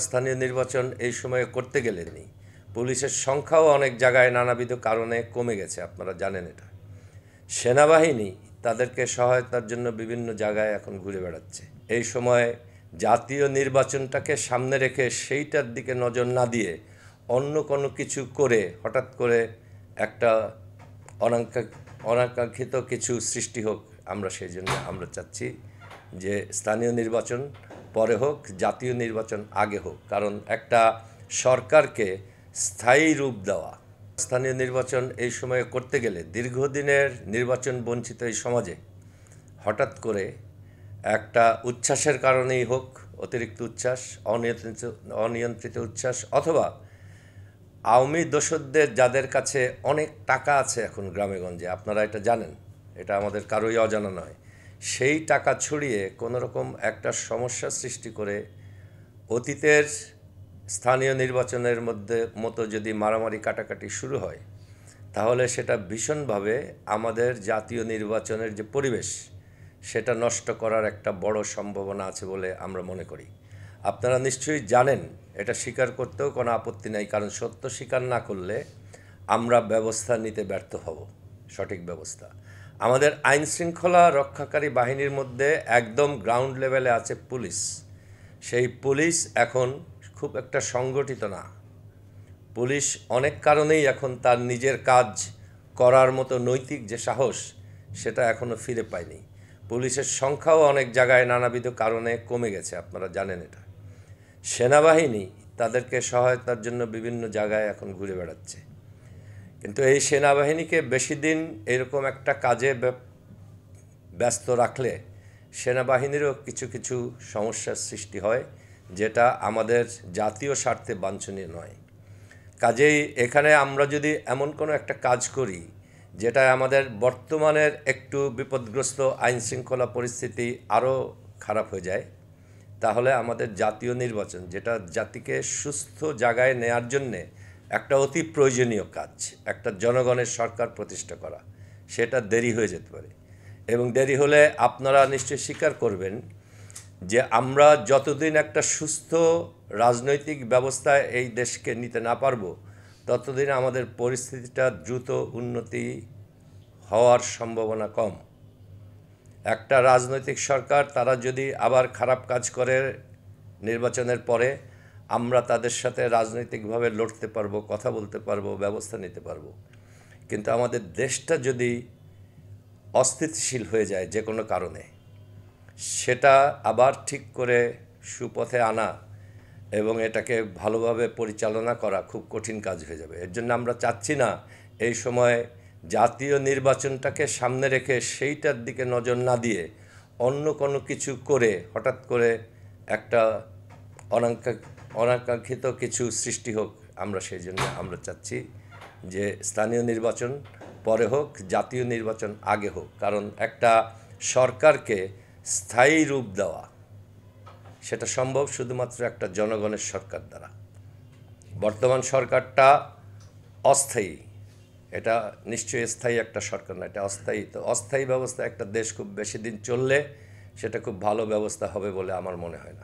স্থানীয় নির্বাচন এই সময়ে করতে গেলেনি পুলিশের সংখ্যাও অনেক জায়গায় নানাবিধ কারণে কমে গেছে, আপনারা জানেন এটা। সেনাবাহিনী তাদেরকে সহায়তার জন্য বিভিন্ন জায়গায় এখন ঘুরে বেড়াচ্ছে। এই সময় জাতীয় নির্বাচনটাকে সামনে রেখে সেইটার দিকে নজর না দিয়ে অন্য কোনো কিছু করে হঠাৎ করে একটা অনাকাঙ্ক্ষিত কিছু সৃষ্টি হোক, আমরা সেই জন্য আমরা চাচ্ছি যে স্থানীয় নির্বাচন পরে হোক, জাতীয় নির্বাচন আগে হোক। কারণ একটা সরকারকে স্থায়ী রূপ দেওয়া, স্থানীয় নির্বাচন এই সময়ে করতে গেলে দীর্ঘদিনের নির্বাচন বঞ্চিত এই সমাজে হঠাৎ করে একটা উচ্ছ্বাসের কারণেই হোক, অতিরিক্ত উচ্ছ্বাস, অনিয়ন্ত্রিত উচ্ছ্বাস, অথবা আওয়ামী দোসরদের যাদের কাছে অনেক টাকা আছে এখন গ্রামেগঞ্জে, আপনারা এটা জানেন, এটা আমাদের কারোই অজানা নয়, সেই টাকা ছড়িয়ে কোনোরকম একটা সমস্যা সৃষ্টি করে অতীতের স্থানীয় নির্বাচনের মতো যদি মারামারি কাটাকাটি শুরু হয়, তাহলে সেটা ভীষণভাবে আমাদের জাতীয় নির্বাচনের যে পরিবেশ সেটা নষ্ট করার একটা বড় সম্ভাবনা আছে বলে আমরা মনে করি। আপনারা নিশ্চয়ই জানেন, এটা স্বীকার করতেও কোনো আপত্তি নাই, কারণ সত্য স্বীকার না করলে আমরা ব্যবস্থা নিতে ব্যর্থ হব, সঠিক ব্যবস্থা। আমাদের আইন শৃঙ্খলা রক্ষাকারী বাহিনীর মধ্যে একদম গ্রাউন্ড লেভেলে আছে পুলিশ। সেই পুলিশ এখন খুব একটা সংগঠিত না। পুলিশ অনেক কারণেই এখন তার নিজের কাজ করার মতো নৈতিক যে সাহস সেটা এখনও ফিরে পায়নি। পুলিশের সংখ্যাও অনেক জায়গায় নানাবিধ কারণে কমে গেছে, আপনারা জানেন এটা। সেনাবাহিনী তাদেরকে সহায়তার জন্য বিভিন্ন জায়গায় এখন ঘুরে বেড়াচ্ছে। কিন্তু এই সেনাবাহিনীকে বেশি দিন এরকম একটা কাজে ব্যস্ত রাখলে সেনাবাহিনীরও কিছু কিছু সমস্যার সৃষ্টি হয়, যেটা আমাদের জাতীয় স্বার্থে বাঞ্ছনীয় নয়। কাজেই এখানে আমরা যদি এমন কোনো একটা কাজ করি যেটা আমাদের বর্তমানের একটু বিপদগ্রস্ত আইন শৃঙ্খলা পরিস্থিতি আরও খারাপ হয়ে যায়, তাহলে আমাদের জাতীয় নির্বাচন, যেটা জাতিকে সুস্থ জায়গায় নেয়ার জন্যে একটা অতি প্রয়োজনীয় কাজ, একটা জনগণের সরকার প্রতিষ্ঠা করা, সেটা দেরি হয়ে যেতে পারে। এবং দেরি হলে আপনারা নিশ্চয়ই স্বীকার করবেন যে আমরা যতদিন একটা সুস্থ রাজনৈতিক ব্যবস্থায় এই দেশকে নিতে না পারবো, ততদিন আমাদের পরিস্থিতিটা দ্রুত উন্নতি হওয়ার সম্ভাবনা কম। একটা রাজনৈতিক সরকার তারা যদি আবার খারাপ কাজ করে নির্বাচনের পরে, আমরা তাদের সাথে রাজনৈতিকভাবে লড়তে পারবো, কথা বলতে পারবো, ব্যবস্থা নিতে পারবো। কিন্তু আমাদের দেশটা যদি অস্থিতিশীল হয়ে যায় যে কোনো কারণে, সেটা আবার ঠিক করে সুপথে আনা এবং এটাকে ভালোভাবে পরিচালনা করা খুব কঠিন কাজ হয়ে যাবে। এর জন্য আমরা চাচ্ছি না এই সময় জাতীয় নির্বাচনটাকে সামনে রেখে সেইটার দিকে নজর না দিয়ে অন্য কোনো কিছু করে হঠাৎ করে একটা অনাকাঙ্ক্ষিত কিছু সৃষ্টি হোক, আমরা সেই জন্য আমরা চাচ্ছি যে স্থানীয় নির্বাচন পরে হোক, জাতীয় নির্বাচন আগে হোক। কারণ একটা সরকারকে স্থায়ী রূপ দেওয়া সেটা সম্ভব শুধুমাত্র একটা জনগণের সরকার দ্বারা। বর্তমান সরকারটা অস্থায়ী, এটা নিশ্চয়ই স্থায়ী একটা সরকার না, এটা অস্থায়ী। তো অস্থায়ী ব্যবস্থা একটা দেশ খুব বেশি দিন চললে সেটা খুব ভালো ব্যবস্থা হবে বলে আমার মনে হয় না।